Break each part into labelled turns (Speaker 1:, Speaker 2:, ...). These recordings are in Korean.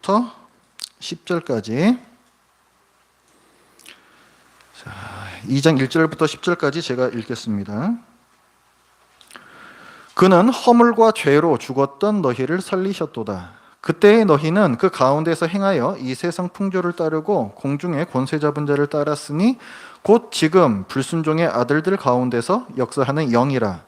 Speaker 1: 10절까지 2장 1절부터 10절까지 제가 읽겠습니다. 그는 허물과 죄로 죽었던 너희를 살리셨도다. 그때의 너희는 그 가운데서 행하여 이 세상 풍조를 따르고 공중의 권세 잡은 자를 따랐으니 곧 지금 불순종의 아들들 가운데서 역사하는 영이라.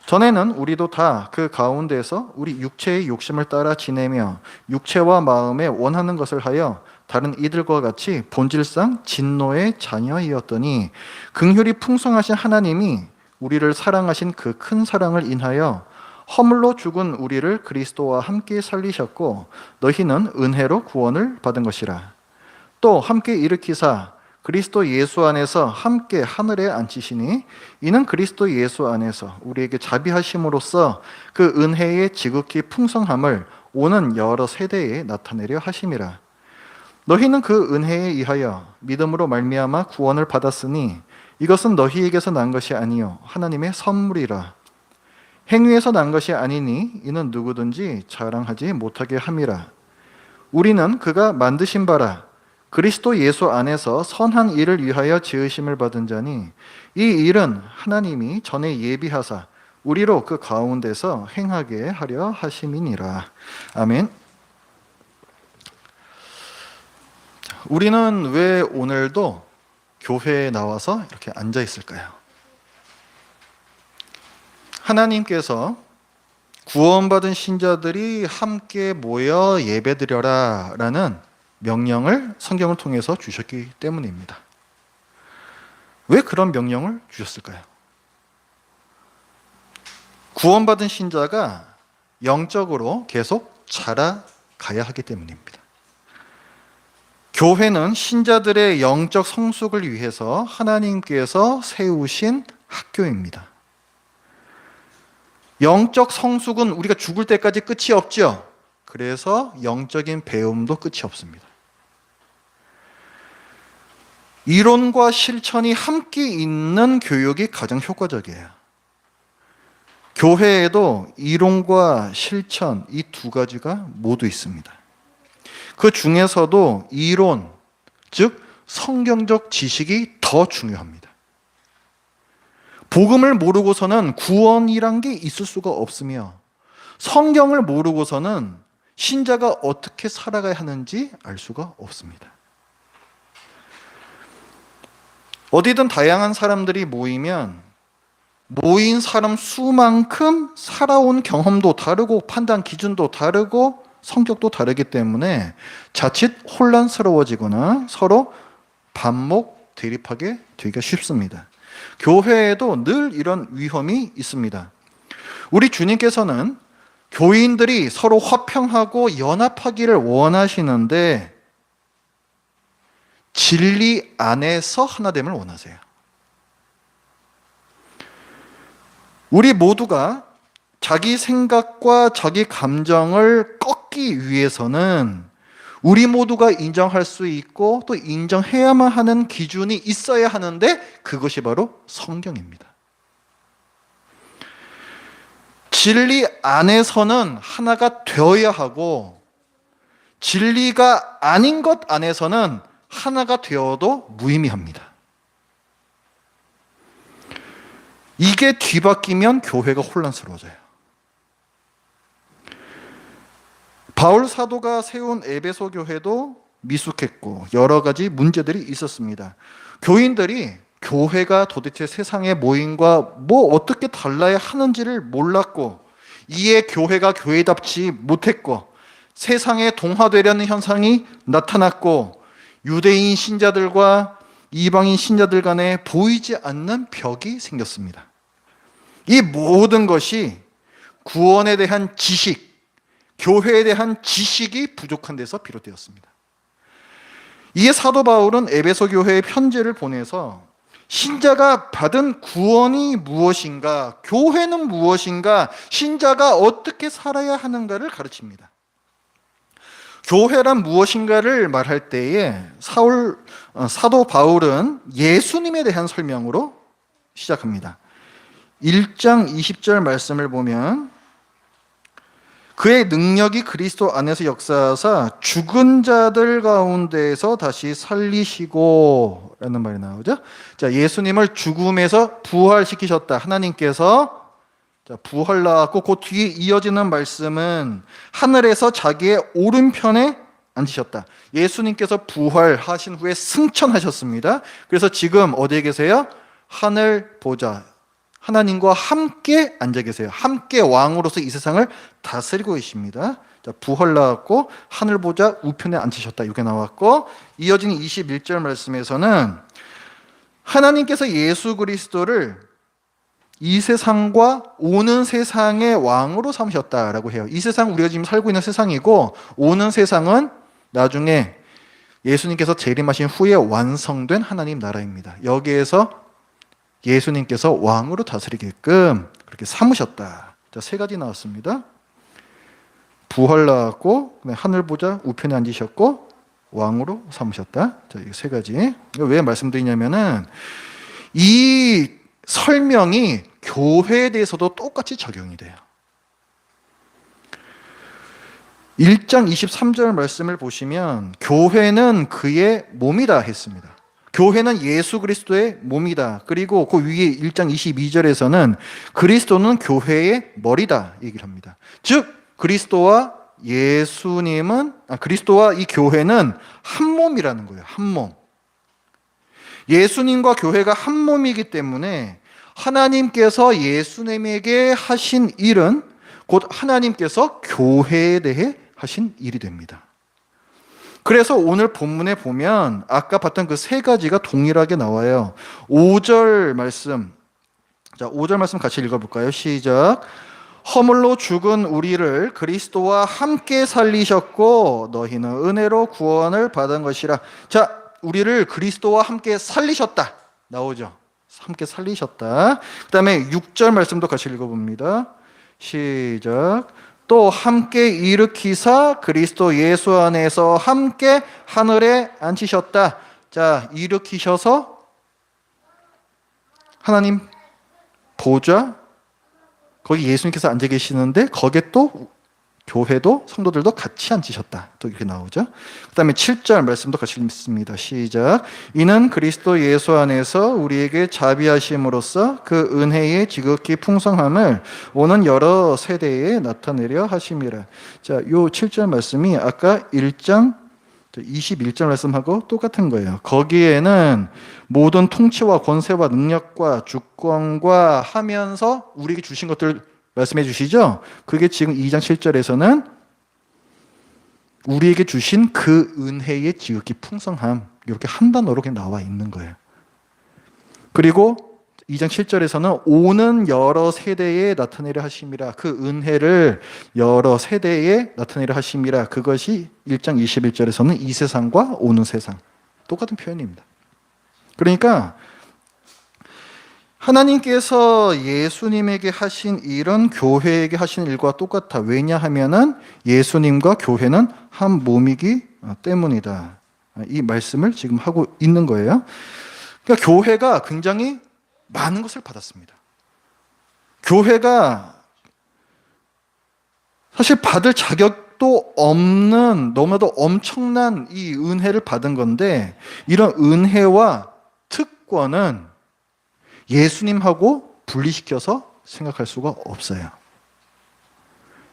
Speaker 1: 전에는 우리도 다 그 가운데서 우리 육체의 욕심을 따라 지내며 육체와 마음에 원하는 것을 하여 다른 이들과 같이 본질상 진노의 자녀이었더니 긍휼이 풍성하신 하나님이 우리를 사랑하신 그 큰 사랑을 인하여 허물로 죽은 우리를 그리스도와 함께 살리셨고 너희는 은혜로 구원을 받은 것이라. 또 함께 일으키사 그리스도 예수 안에서 함께 하늘에 앉히시니 이는 그리스도 예수 안에서 우리에게 자비하심으로써 그 은혜의 지극히 풍성함을 오는 여러 세대에 나타내려 하심이라. 너희는 그 은혜에 의하여 믿음으로 말미암아 구원을 받았으니 이것은 너희에게서 난 것이 아니요 하나님의 선물이라. 행위에서 난 것이 아니니 이는 누구든지 자랑하지 못하게 함이라. 우리는 그가 만드신 바라 그리스도 예수 안에서 선한 일을 위하여 지으심을 받은 자니 이 일은 하나님이 전에 예비하사 우리로 그 가운데서 행하게 하려 하심이니라. 아멘. 우리는 왜 오늘도 교회에 나와서 이렇게 앉아 있을까요? 하나님께서 구원받은 신자들이 함께 모여 예배드려라 라는 명령을 성경을 통해서 주셨기 때문입니다. 왜 그런 명령을 주셨을까요? 구원받은 신자가 영적으로 계속 자라가야 하기 때문입니다. 교회는 신자들의 영적 성숙을 위해서 하나님께서 세우신 학교입니다. 영적 성숙은 우리가 죽을 때까지 끝이 없죠. 그래서 영적인 배움도 끝이 없습니다. 이론과 실천이 함께 있는 교육이 가장 효과적이에요. 교회에도 이론과 실천 이 두 가지가 모두 있습니다. 그 중에서도 이론, 즉 성경적 지식이 더 중요합니다. 복음을 모르고서는 구원이란 게 있을 수가 없으며 성경을 모르고서는 신자가 어떻게 살아가야 하는지 알 수가 없습니다. 어디든 다양한 사람들이 모이면 모인 사람 수만큼 살아온 경험도 다르고 판단 기준도 다르고 성격도 다르기 때문에 자칫 혼란스러워지거나 서로 반목 대립하게 되기가 쉽습니다. 교회에도 늘 이런 위험이 있습니다. 우리 주님께서는 교인들이 서로 화평하고 연합하기를 원하시는데 진리 안에서 하나됨을 원하세요. 우리 모두가 자기 생각과 자기 감정을 꺾기 위해서는 우리 모두가 인정할 수 있고 또 인정해야만 하는 기준이 있어야 하는데 그것이 바로 성경입니다. 진리 안에서는 하나가 되어야 하고 진리가 아닌 것 안에서는 하나가 되어도 무의미합니다. 이게 뒤바뀌면 교회가 혼란스러워져요. 바울 사도가 세운 에베소 교회도 미숙했고 여러 가지 문제들이 있었습니다. 교인들이 교회가 도대체 세상의 모임과 뭐 어떻게 달라야 하는지를 몰랐고 이에 교회가 교회답지 못했고 세상에 동화되려는 현상이 나타났고 유대인 신자들과 이방인 신자들 간에 보이지 않는 벽이 생겼습니다. 이 모든 것이 구원에 대한 지식, 교회에 대한 지식이 부족한 데서 비롯되었습니다. 이에 사도 바울은 에베소 교회에 편지를 보내서 신자가 받은 구원이 무엇인가, 교회는 무엇인가, 신자가 어떻게 살아야 하는가를 가르칩니다. 교회란 무엇인가를 말할 때에 사도 바울은 예수님에 대한 설명으로 시작합니다. 1장 20절 말씀을 보면 그의 능력이 그리스도 안에서 역사하사 죽은 자들 가운데에서 다시 살리시고 라는 말이 나오죠. 자, 예수님을 죽음에서 부활시키셨다. 하나님께서 부활 나왔고 그 뒤에 이어지는 말씀은 하늘에서 자기의 오른편에 앉으셨다. 예수님께서 부활하신 후에 승천하셨습니다. 그래서 지금 어디에 계세요? 하늘 보좌, 하나님과 함께 앉아 계세요. 함께 왕으로서 이 세상을 다스리고 계십니다. 자, 부활 나왔고 하늘 보좌 우편에 앉으셨다. 이게 나왔고, 이어지는 21절 말씀에서는 하나님께서 예수 그리스도를 이 세상과 오는 세상의 왕으로 삼으셨다라고 해요. 이 세상, 우리가 지금 살고 있는 세상이고, 오는 세상은 나중에 예수님께서 재림하신 후에 완성된 하나님 나라입니다. 여기에서 예수님께서 왕으로 다스리게끔 그렇게 삼으셨다. 자, 세 가지 나왔습니다. 부활 나왔고, 하늘 보좌 우편에 앉으셨고, 왕으로 삼으셨다. 자, 이 세 가지. 왜 말씀드리냐면은 이 설명이 교회에 대해서도 똑같이 적용이 돼요. 1장 23절 말씀을 보시면 교회는 그의 몸이다 했습니다. 교회는 예수 그리스도의 몸이다. 그리고 그 위에 1장 22절에서는 그리스도는 교회의 머리다 얘기를 합니다. 즉 그리스도와 그리스도와 이 교회는 한 몸이라는 거예요. 한 몸. 예수님과 교회가 한 몸이기 때문에 하나님께서 예수님에게 하신 일은 곧 하나님께서 교회에 대해 하신 일이 됩니다. 그래서 오늘 본문에 보면 아까 봤던 그 세 가지가 동일하게 나와요. 5절 말씀. 자, 5절 말씀 같이 읽어볼까요? 시작. 허물로 죽은 우리를 그리스도와 함께 살리셨고 너희는 은혜로 구원을 받은 것이라. 자, 우리를 그리스도와 함께 살리셨다. 나오죠. 함께 살리셨다. 그 다음에 6절 말씀도 같이 읽어봅니다. 시작. 또 함께 일으키사 그리스도 예수 안에서 함께 하늘에 앉히셨다. 자, 일으키셔서 하나님 보좌, 거기 예수님께서 앉아 계시는데 거기에 또 교회도 성도들도 같이 앉으셨다. 또 이렇게 나오죠. 그 다음에 7절 말씀도 같이 읽습니다. 시작. 이는 그리스도 예수 안에서 우리에게 자비하심으로써 그 은혜의 지극히 풍성함을 오는 여러 세대에 나타내려 하심이라. 자, 요 7절 말씀이 아까 1장 21절 말씀하고 똑같은 거예요. 거기에는 모든 통치와 권세와 능력과 주권과 하면서 우리에게 주신 것들 말씀해 주시죠? 그게 지금 2장 7절에서는 우리에게 주신 그 은혜의 지극히 풍성함, 이렇게 한 단어로 그냥 나와 있는 거예요. 그리고 2장 7절에서는 오는 여러 세대에 나타내려 하심이라. 그 은혜를 여러 세대에 나타내려 하심이라. 그것이 1장 21절에서는 이 세상과 오는 세상. 똑같은 표현입니다. 그러니까 하나님께서 예수님에게 하신 일은 교회에게 하신 일과 똑같아. 왜냐하면은 예수님과 교회는 한 몸이기 때문이다. 이 말씀을 지금 하고 있는 거예요. 그러니까 교회가 굉장히 많은 것을 받았습니다. 교회가 사실 받을 자격도 없는 너무나도 엄청난 이 은혜를 받은 건데, 이런 은혜와 특권은 예수님하고 분리시켜서 생각할 수가 없어요.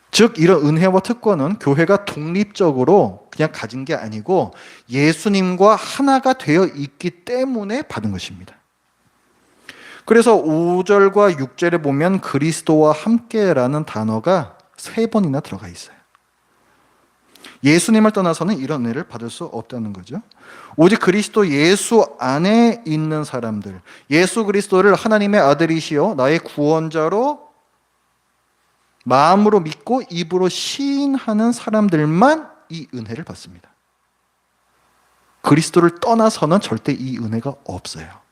Speaker 1: 즉 이런 은혜와 특권은 교회가 독립적으로 그냥 가진 게 아니고 예수님과 하나가 되어 있기 때문에 받은 것입니다. 그래서 5절과 6절에 보면 그리스도와 함께라는 단어가 3번이나 들어가 있어요. 예수님을 떠나서는 이런 은혜를 받을 수 없다는 거죠. 오직 그리스도 예수 안에 있는 사람들, 예수 그리스도를 하나님의 아들이시여 나의 구원자로 마음으로 믿고 입으로 시인하는 사람들만 이 은혜를 받습니다. 그리스도를 떠나서는 절대 이 은혜가 없어요.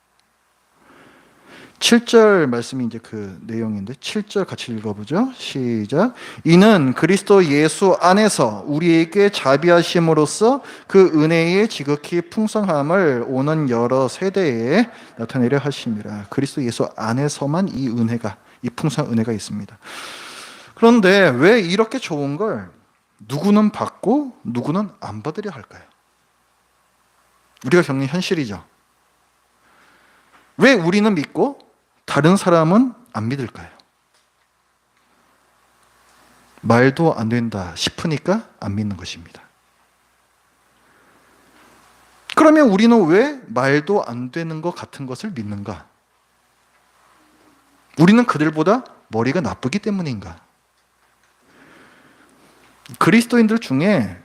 Speaker 1: 7절 말씀이 이제 그 내용인데 7절 같이 읽어보죠. 시작. 이는 그리스도 예수 안에서 우리에게 자비하심으로써 그 은혜의 지극히 풍성함을 오는 여러 세대에 나타내려 하심이라. 그리스도 예수 안에서만 이 은혜가, 이 풍성한 은혜가 있습니다. 그런데 왜 이렇게 좋은 걸 누구는 받고 누구는 안 받으려 할까요? 우리가 겪는 현실이죠. 왜 우리는 믿고 다른 사람은 안 믿을까요? 말도 안 된다 싶으니까 안 믿는 것입니다. 그러면 우리는 왜 말도 안 되는 것 같은 것을 믿는가? 우리는 그들보다 머리가 나쁘기 때문인가? 그리스도인들 중에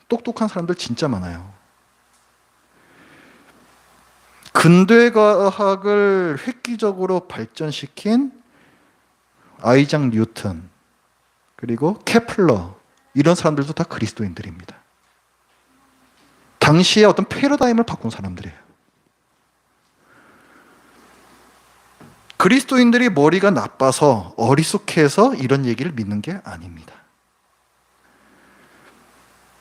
Speaker 1: 똑똑한 사람들 진짜 많아요. 근대과학을 획기적으로 발전시킨 아이작 뉴턴, 그리고 케플러, 이런 사람들도 다 그리스도인들입니다. 당시에 어떤 패러다임을 바꾼 사람들이에요. 그리스도인들이 머리가 나빠서 어리숙해서 이런 얘기를 믿는 게 아닙니다.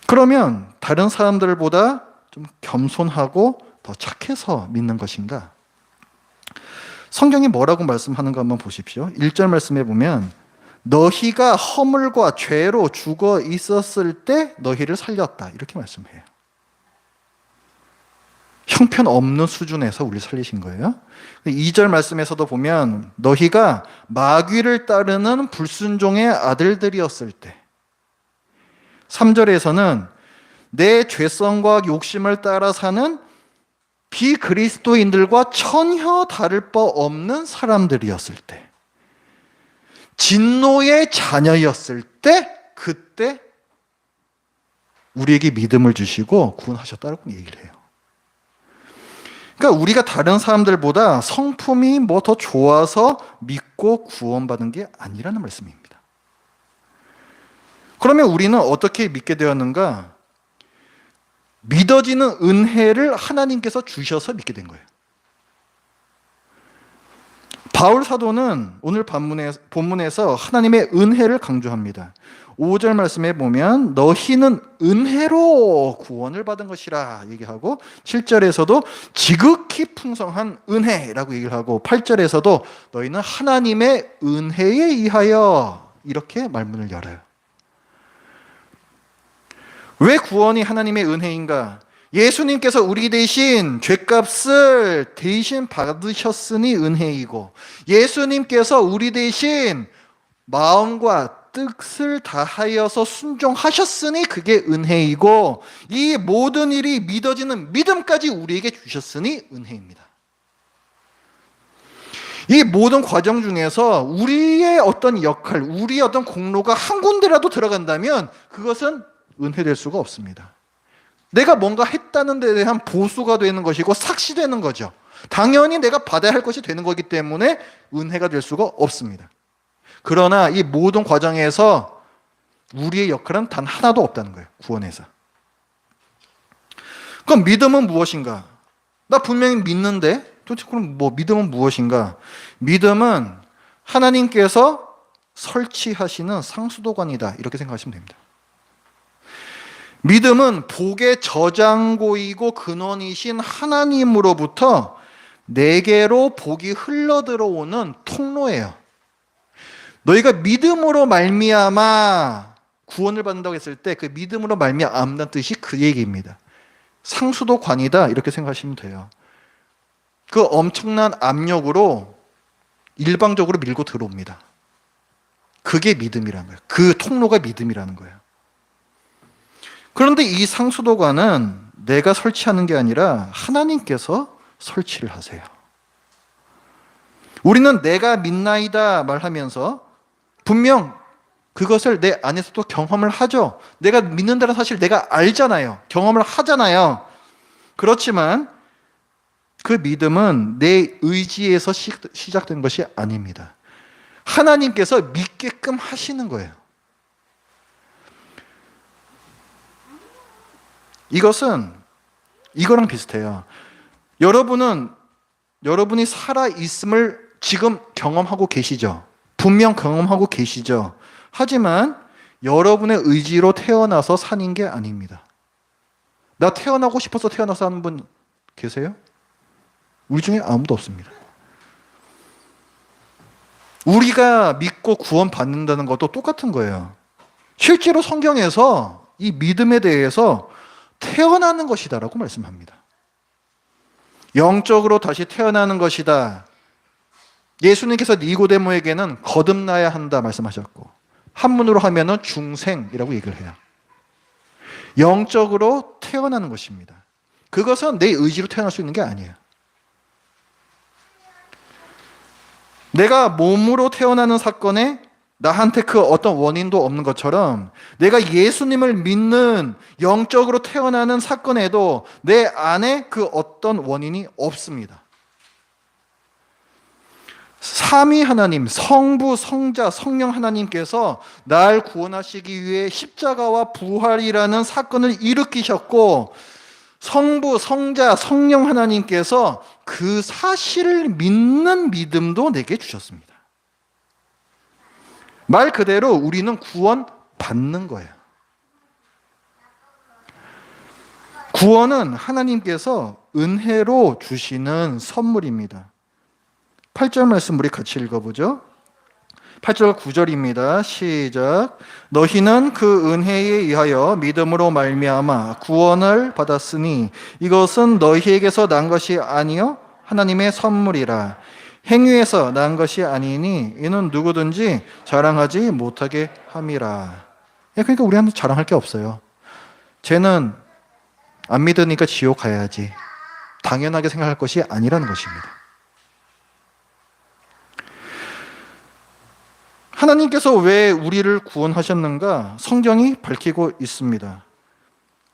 Speaker 1: 그러면 다른 사람들보다 좀 겸손하고 더 착해서 믿는 것인가? 성경이 뭐라고 말씀하는가 한번 보십시오. 1절 말씀에 보면 너희가 허물과 죄로 죽어 있었을 때 너희를 살렸다, 이렇게 말씀해요. 형편없는 수준에서 우리를 살리신 거예요. 2절 말씀에서도 보면 너희가 마귀를 따르는 불순종의 아들들이었을 때, 3절에서는 내 죄성과 욕심을 따라 사는 비그리스도인들과 전혀 다를 바 없는 사람들이었을 때, 진노의 자녀였을 때, 그때 우리에게 믿음을 주시고 구원하셨다고 얘기를 해요. 그러니까 우리가 다른 사람들보다 성품이 뭐 더 좋아서 믿고 구원받은 게 아니라는 말씀입니다. 그러면 우리는 어떻게 믿게 되었는가? 믿어지는 은혜를 하나님께서 주셔서 믿게 된 거예요. 바울 사도는 오늘 본문에서 하나님의 은혜를 강조합니다. 5절 말씀에 보면 너희는 은혜로 구원을 받은 것이라 얘기하고, 7절에서도 지극히 풍성한 은혜라고 얘기를 하고, 8절에서도 너희는 하나님의 은혜에 의하여, 이렇게 말문을 열어요. 왜 구원이 하나님의 은혜인가? 예수님께서 우리 대신 죄값을 대신 받으셨으니 은혜이고, 예수님께서 우리 대신 마음과 뜻을 다하여서 순종하셨으니 그게 은혜이고, 이 모든 일이 믿어지는 믿음까지 우리에게 주셨으니 은혜입니다. 이 모든 과정 중에서 우리의 어떤 역할, 우리의 어떤 공로가 한 군데라도 들어간다면 그것은 은혜될 수가 없습니다. 내가 뭔가 했다는 데 대한 보수가 되는 것이고 삭시되는 거죠. 당연히 내가 받아야 할 것이 되는 거기 때문에 은혜가 될 수가 없습니다. 그러나 이 모든 과정에서 우리의 역할은 단 하나도 없다는 거예요. 구원에서. 그럼 믿음은 무엇인가? 나 분명히 믿는데 도대체 그럼 믿음은 무엇인가? 믿음은 하나님께서 설치하시는 상수도관이다, 이렇게 생각하시면 됩니다. 믿음은 복의 저장고이고 근원이신 하나님으로부터 내게로 복이 흘러들어오는 통로예요. 너희가 믿음으로 말미암아 구원을 받는다고 했을 때 그 믿음으로 말미암는 뜻이 그 얘기입니다. 상수도관이다, 이렇게 생각하시면 돼요. 그 엄청난 압력으로 일방적으로 밀고 들어옵니다. 그게 믿음이라는 거예요. 그 통로가 믿음이라는 거예요. 그런데 이 상수도관은 내가 설치하는 게 아니라 하나님께서 설치를 하세요. 우리는 내가 믿나이다 말하면서 분명 그것을 내 안에서도 경험을 하죠. 내가 믿는다는 사실 내가 알잖아요. 경험을 하잖아요. 그렇지만 그 믿음은 내 의지에서 시작된 것이 아닙니다. 하나님께서 믿게끔 하시는 거예요. 이거랑 비슷해요. 여러분이 살아있음을 지금 경험하고 계시죠? 분명 경험하고 계시죠? 하지만 여러분의 의지로 태어나서 사는 게 아닙니다. 나 태어나고 싶어서 태어나서 하는 분 계세요? 우리 중에 아무도 없습니다. 우리가 믿고 구원받는다는 것도 똑같은 거예요. 실제로 성경에서 이 믿음에 대해서 태어나는 것이다라고 말씀합니다. 영적으로 다시 태어나는 것이다. 예수님께서 니고데모에게는 거듭나야 한다 말씀하셨고, 한문으로 하면은 중생이라고 얘기를 해요. 영적으로 태어나는 것입니다. 그것은 내 의지로 태어날 수 있는 게 아니에요. 내가 몸으로 태어나는 사건에 나한테 그 어떤 원인도 없는 것처럼, 내가 예수님을 믿는 영적으로 태어나는 사건에도 내 안에 그 어떤 원인이 없습니다. 삼위 하나님, 성부, 성자, 성령 하나님께서 날 구원하시기 위해 십자가와 부활이라는 사건을 일으키셨고, 성부, 성자, 성령 하나님께서 그 사실을 믿는 믿음도 내게 주셨습니다. 말 그대로 우리는 구원받는 거예요. 구원은 하나님께서 은혜로 주시는 선물입니다. 8절 말씀 우리 같이 읽어보죠. 8절 9절입니다. 시작. 너희는 그 은혜에 의하여 믿음으로 말미암아 구원을 받았으니 이것은 너희에게서 난 것이 아니요 하나님의 선물이라. 행위에서 난 것이 아니니 이는 누구든지 자랑하지 못하게 함이라. 그러니까 우리한테 자랑할 게 없어요. 쟤는 안 믿으니까 지옥 가야지, 당연하게 생각할 것이 아니라는 것입니다. 하나님께서 왜 우리를 구원하셨는가? 성경이 밝히고 있습니다.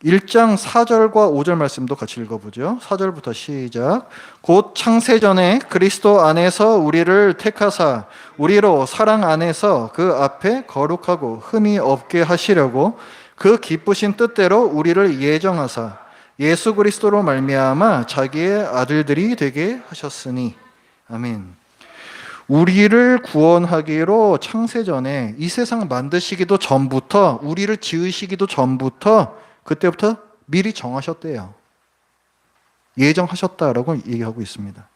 Speaker 1: 1장 4절과 5절 말씀도 같이 읽어보죠. 4절부터 시작. 곧 창세전에 그리스도 안에서 우리를 택하사 우리로 사랑 안에서 그 앞에 거룩하고 흠이 없게 하시려고 그 기쁘신 뜻대로 우리를 예정하사 예수 그리스도로 말미암아 자기의 아들들이 되게 하셨으니. 아멘. 우리를 구원하기로 창세전에, 이 세상 만드시기도 전부터, 우리를 지으시기도 전부터, 그때부터 미리 정하셨대요. 예정하셨다라고 얘기하고 있습니다.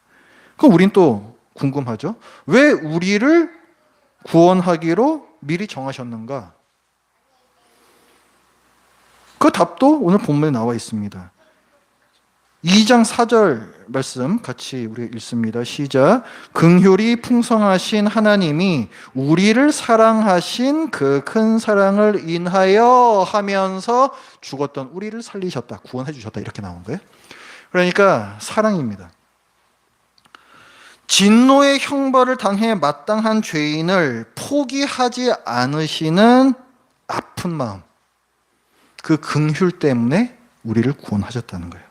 Speaker 1: 그럼 우린 또 궁금하죠? 왜 우리를 구원하기로 미리 정하셨는가? 그 답도 오늘 본문에 나와 있습니다. 2장 4절 말씀 같이 우리 읽습니다. 시작. 긍휼이 풍성하신 하나님이 우리를 사랑하신 그 큰 사랑을 인하여 하면서 죽었던 우리를 살리셨다, 구원해 주셨다, 이렇게 나온 거예요. 그러니까 사랑입니다. 진노의 형벌을 당해 마땅한 죄인을 포기하지 않으시는 아픈 마음, 그 긍휼 때문에 우리를 구원하셨다는 거예요.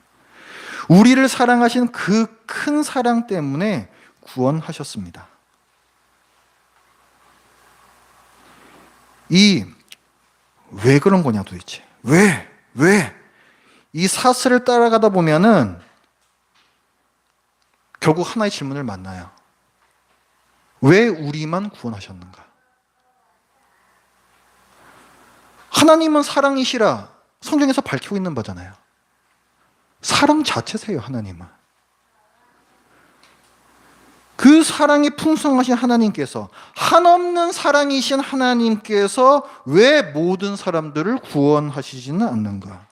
Speaker 1: 우리를 사랑하신 그 큰 사랑 때문에 구원하셨습니다. 왜 그런 거냐 도대체? 왜? 이 사슬을 따라가다 보면은 결국 하나의 질문을 만나요. 왜 우리만 구원하셨는가? 하나님은 사랑이시라 성경에서 밝히고 있는 바잖아요. 사랑 자체세요, 하나님은. 그 사랑이 풍성하신 하나님께서, 한없는 사랑이신 하나님께서 왜 모든 사람들을 구원하시지는 않는가?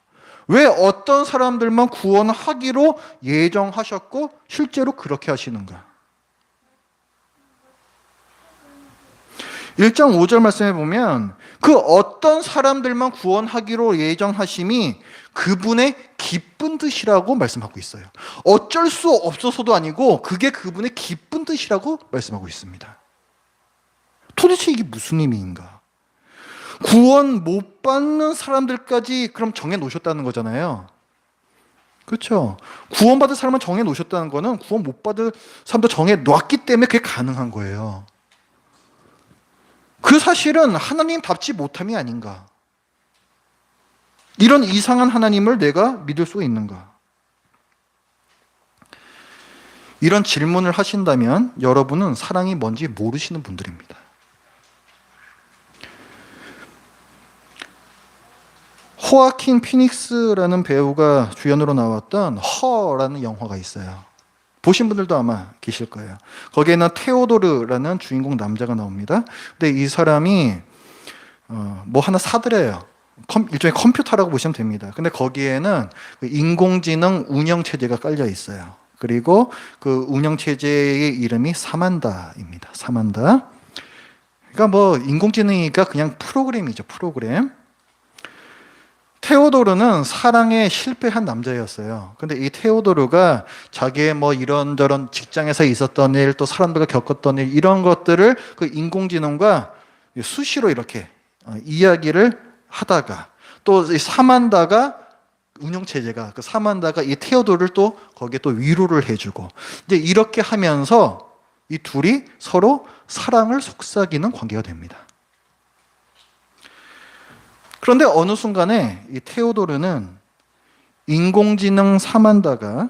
Speaker 1: 왜 어떤 사람들만 구원하기로 예정하셨고 실제로 그렇게 하시는가? 1장 5절 말씀에 보면 그 어떤 사람들만 구원하기로 예정하심이 그분의 기쁜 뜻이라고 말씀하고 있어요. 어쩔 수 없어서도 아니고 그게 그분의 기쁜 뜻이라고 말씀하고 있습니다. 도대체 이게 무슨 의미인가? 구원 못 받는 사람들까지 그럼 정해 놓으셨다는 거잖아요. 그렇죠? 구원받을 사람만 정해 놓으셨다는 거는 구원 못 받을 사람도 정해 놨기 때문에 그게 가능한 거예요. 그 사실은 하나님답지 못함이 아닌가? 이런 이상한 하나님을 내가 믿을 수 있는가? 이런 질문을 하신다면 여러분은 사랑이 뭔지 모르시는 분들입니다. 호아킨 피닉스라는 배우가 주연으로 나왔던 허라는 영화가 있어요. 보신 분들도 아마 계실 거예요. 거기에는 테오도르라는 주인공 남자가 나옵니다. 근데 이 사람이 뭐 하나 사들여요. 일종의 컴퓨터라고 보시면 됩니다. 근데 거기에는 그 인공지능 운영체제가 깔려 있어요. 그리고 그 운영체제의 이름이 사만다입니다. 사만다. 그러니까 뭐 인공지능이니까 그냥 프로그램이죠. 프로그램. 테오도르는 사랑에 실패한 남자였어요. 근데 이 테오도르가 자기의 뭐 이런저런 직장에서 있었던 일, 또 사람들과 겪었던 일, 이런 것들을 그 인공지능과 수시로 이렇게 이야기를 하다가, 또 이 사만다가 운영체제가, 그 사만다가 이 테오도르를 또 거기에 또 위로를 해주고, 이제 이렇게 하면서 이 둘이 서로 사랑을 속삭이는 관계가 됩니다. 그런데 어느 순간에 이 테오도르는 인공지능 사만다가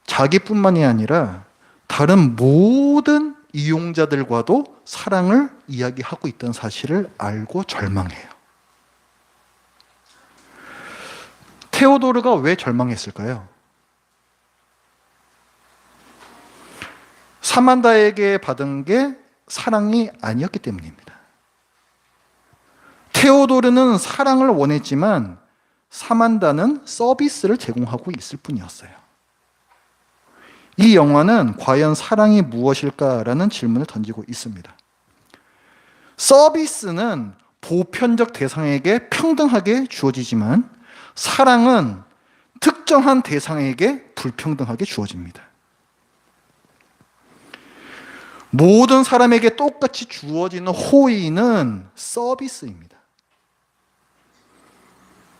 Speaker 1: 자기뿐만이 아니라 다른 모든 이용자들과도 사랑을 이야기하고 있다는 사실을 알고 절망해요. 테오도르가 왜 절망했을까요? 사만다에게 받은 게 사랑이 아니었기 때문입니다. 테오도르는 사랑을 원했지만 사만다는 서비스를 제공하고 있을 뿐이었어요. 이 영화는 과연 사랑이 무엇일까라는 질문을 던지고 있습니다. 서비스는 보편적 대상에게 평등하게 주어지지만 사랑은 특정한 대상에게 불평등하게 주어집니다. 모든 사람에게 똑같이 주어지는 호의는 서비스입니다.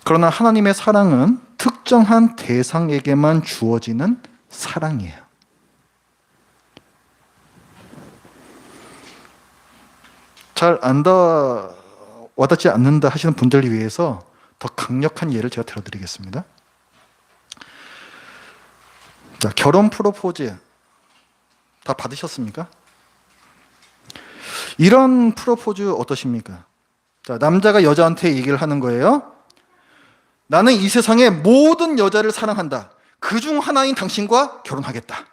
Speaker 1: 그러나 하나님의 사랑은 특정한 대상에게만 주어지는 사랑이에요. 잘 안다, 와닿지 않는다 하시는 분들을 위해서 더 강력한 예를 제가 들어드리겠습니다. 자, 결혼 프로포즈 다 받으셨습니까? 이런 프로포즈 어떠십니까? 자, 남자가 여자한테 얘기를 하는 거예요. 나는 이 세상의 모든 여자를 사랑한다. 그중 하나인 당신과 결혼하겠다.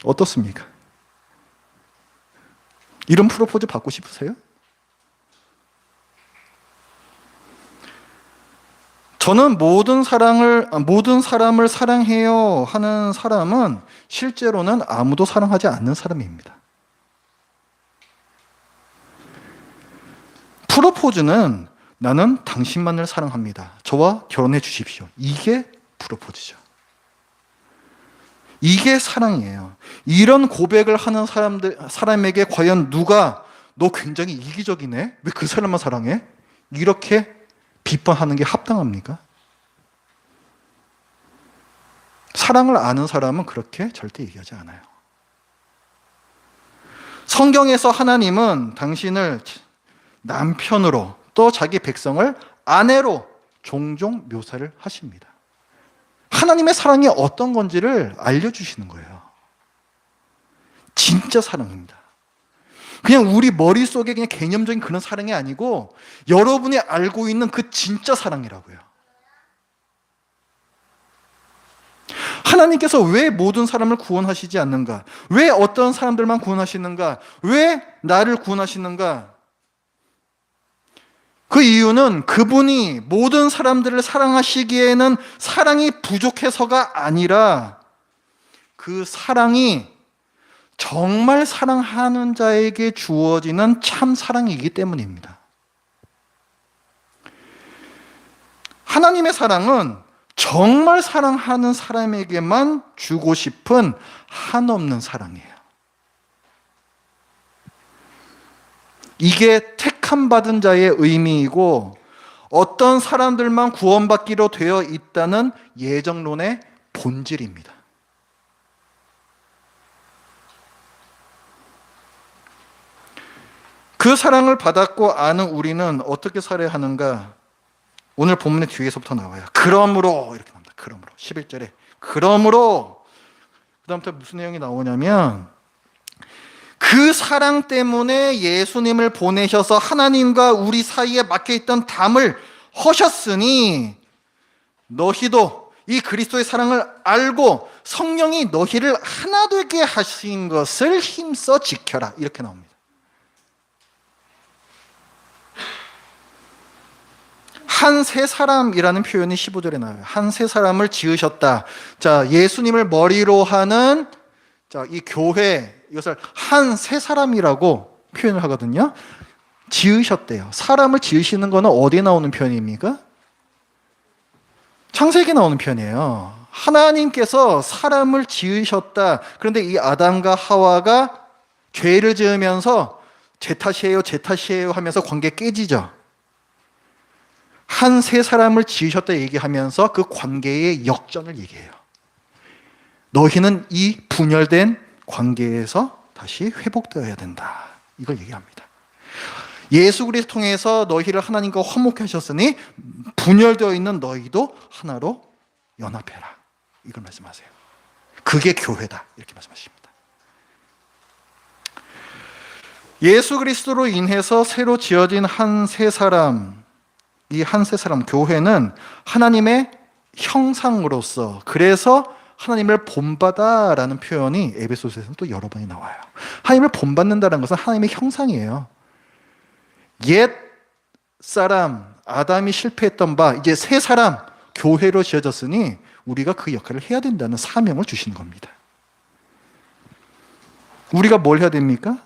Speaker 1: 어떻습니까? 이런 프로포즈 받고 싶으세요? 저는 모든 사람을 사랑해요 하는 사람은 실제로는 아무도 사랑하지 않는 사람입니다. 프로포즈는 나는 당신만을 사랑합니다. 저와 결혼해 주십시오. 이게 프로포즈죠. 이게 사랑이에요. 이런 고백을 하는 사람에게 과연 누가 너 굉장히 이기적이네? 왜 그 사람만 사랑해? 이렇게 비판하는 게 합당합니까? 사랑을 아는 사람은 그렇게 절대 얘기하지 않아요. 성경에서 하나님은 당신을 남편으로 또 자기 백성을 아내로 종종 묘사를 하십니다. 하나님의 사랑이 어떤 건지를 알려주시는 거예요. 진짜 사랑입니다. 그냥 우리 머릿속에 그냥 개념적인 그런 사랑이 아니고 여러분이 알고 있는 그 진짜 사랑이라고요. 하나님께서 왜 모든 사람을 구원하시지 않는가? 왜 어떤 사람들만 구원하시는가? 왜 나를 구원하시는가? 그 이유는 그분이 모든 사람들을 사랑하시기에는 사랑이 부족해서가 아니라 그 사랑이 정말 사랑하는 자에게 주어지는 참 사랑이기 때문입니다. 하나님의 사랑은 정말 사랑하는 사람에게만 주고 싶은 한없는 사랑이에요. 이게 택함 받은 자의 의미이고 어떤 사람들만 구원받기로 되어 있다는 예정론의 본질입니다. 그 사랑을 받았고 아는 우리는 어떻게 살아야 하는가? 오늘 본문의 뒤에서부터 나와요. 그러므로 이렇게 나옵니다. 그러므로 11절에 그러므로 그 다음부터 무슨 내용이 나오냐면 그 사랑 때문에 예수님을 보내셔서 하나님과 우리 사이에 막혀있던 담을 허셨으니 너희도 이 그리스도의 사랑을 알고 성령이 너희를 하나 되게 하신 것을 힘써 지켜라. 이렇게 나옵니다. 한 세 사람이라는 표현이 15절에 나와요. 한 세 사람을 지으셨다. 자, 예수님을 머리로 하는 이 교회, 이것을 한 세 사람이라고 표현을 하거든요. 지으셨대요. 사람을 지으시는 거는 어디에 나오는 표현입니까? 창세기에 나오는 표현이에요. 하나님께서 사람을 지으셨다. 그런데 이 아담과 하와가 죄를 지으면서 제 탓이에요, 제 탓이에요 하면서 관계 깨지죠. 한 세 사람을 지으셨다 얘기하면서 그 관계의 역전을 얘기해요. 너희는 이 분열된 관계에서 다시 회복되어야 된다. 이걸 얘기합니다. 예수 그리스도 통해서 너희를 하나님과 화목케 하셨으니 분열되어 있는 너희도 하나로 연합해라. 이걸 말씀하세요. 그게 교회다. 이렇게 말씀하십니다. 예수 그리스도로 인해서 새로 지어진 한 세 사람, 이 한 세 사람 교회는 하나님의 형상으로서, 그래서 하나님을 본받아라는 표현이 에베소서에서는 또 여러 번이 나와요. 하나님을 본받는다는 것은 하나님의 형상이에요. 옛 사람 아담이 실패했던 바 이제 새 사람 교회로 지어졌으니 우리가 그 역할을 해야 된다는 사명을 주시는 겁니다. 우리가 뭘 해야 됩니까?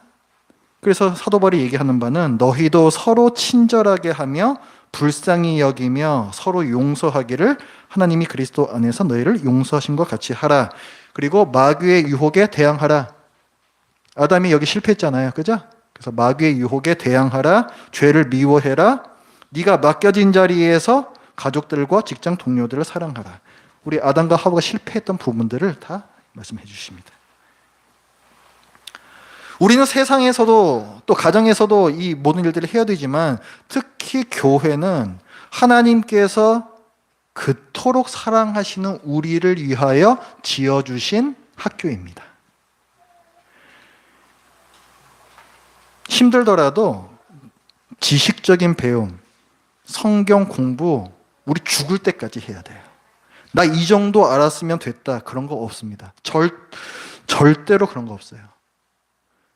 Speaker 1: 그래서 사도 바울이 얘기하는 바는 너희도 서로 친절하게 하며 불쌍히 여기며 서로 용서하기를 하나님이 그리스도 안에서 너희를 용서하신 것 같이 하라. 그리고 마귀의 유혹에 대항하라. 아담이 여기 실패했잖아요. 그죠? 그래서 마귀의 유혹에 대항하라. 죄를 미워해라. 네가 맡겨진 자리에서 가족들과 직장 동료들을 사랑하라. 우리 아담과 하와가 실패했던 부분들을 다 말씀해 주십니다. 우리는 세상에서도 또 가정에서도 이 모든 일들을 해야 되지만 특히 교회는 하나님께서 그토록 사랑하시는 우리를 위하여 지어주신 학교입니다. 힘들더라도 지식적인 배움, 성경 공부 우리 죽을 때까지 해야 돼요. 나 이 정도 알았으면 됐다. 그런 거 없습니다. 절대로 그런 거 없어요.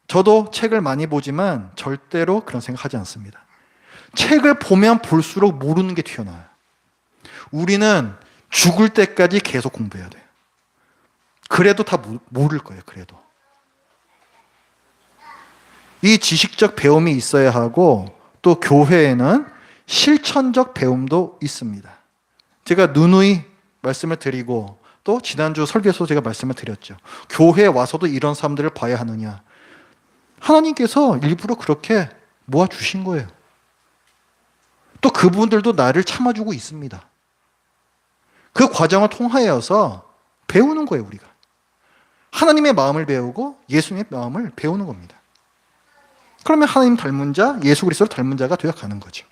Speaker 1: 저도 책을 많이 보지만 절대로 그런 생각하지 않습니다. 책을 보면 볼수록 모르는 게 튀어나와요. 우리는 죽을 때까지 계속 공부해야 돼요. 그래도 다 모를 거예요. 그래도. 이 지식적 배움이 있어야 하고 또 교회에는 실천적 배움도 있습니다. 제가 누누이 말씀을 드리고 또 지난주 설교에서 제가 말씀을 드렸죠. 교회에 와서도 이런 사람들을 봐야 하느냐. 하나님께서 일부러 그렇게 모아주신 거예요. 또 그분들도 나를 참아주고 있습니다. 그 과정을 통하여서 배우는 거예요, 우리가. 하나님의 마음을 배우고 예수님의 마음을 배우는 겁니다. 그러면 하나님 닮은 자, 예수 그리스도를 닮은 자가 되어 가는 거죠.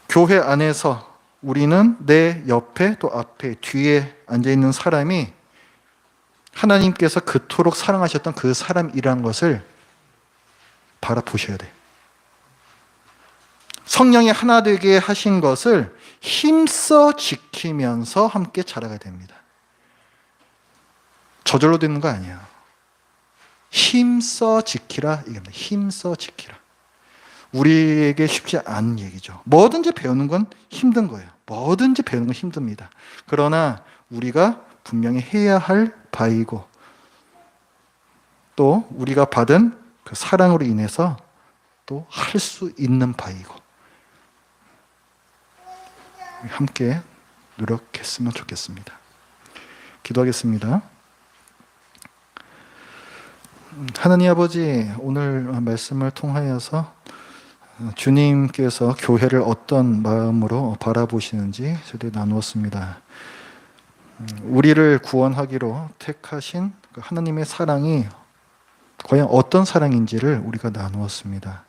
Speaker 1: 교회 안에서 우리는 내 옆에 또 앞에 뒤에 앉아있는 사람이 하나님께서 그토록 사랑하셨던 그 사람이라는 것을 바라보셔야 돼요. 성령이 하나 되게 하신 것을 힘써 지키면서 함께 자라가야 됩니다. 저절로 되는 거 아니에요. 힘써 지키라 이겁니다. 힘써 지키라. 우리에게 쉽지 않은 얘기죠. 뭐든지 배우는 건 힘든 거예요. 뭐든지 배우는 건 힘듭니다. 그러나 우리가 분명히 해야 할 바이고 또 우리가 받은 그 사랑으로 인해서 또 할 수 있는 바이고 함께 노력했으면 좋겠습니다. 기도하겠습니다. 하나님 아버지, 오늘 말씀을 통하여서 주님께서 교회를 어떤 마음으로 바라보시는지 저희들이 나누었습니다. 우리를 구원하기로 택하신 하나님의 사랑이 과연 어떤 사랑인지를 우리가 나누었습니다.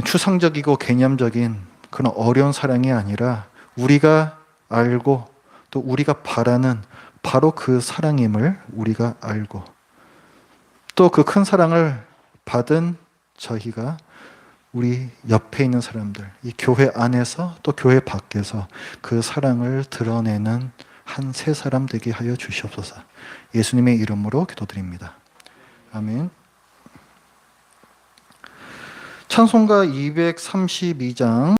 Speaker 1: 추상적이고 개념적인 그런 어려운 사랑이 아니라 우리가 알고 또 우리가 바라는 바로 그 사랑임을 우리가 알고 또 그 큰 사랑을 받은 저희가 우리 옆에 있는 사람들, 이 교회 안에서 또 교회 밖에서 그 사랑을 드러내는 한 세 사람 되게 하여 주시옵소서. 예수님의 이름으로 기도드립니다. 아멘. 찬송가 232장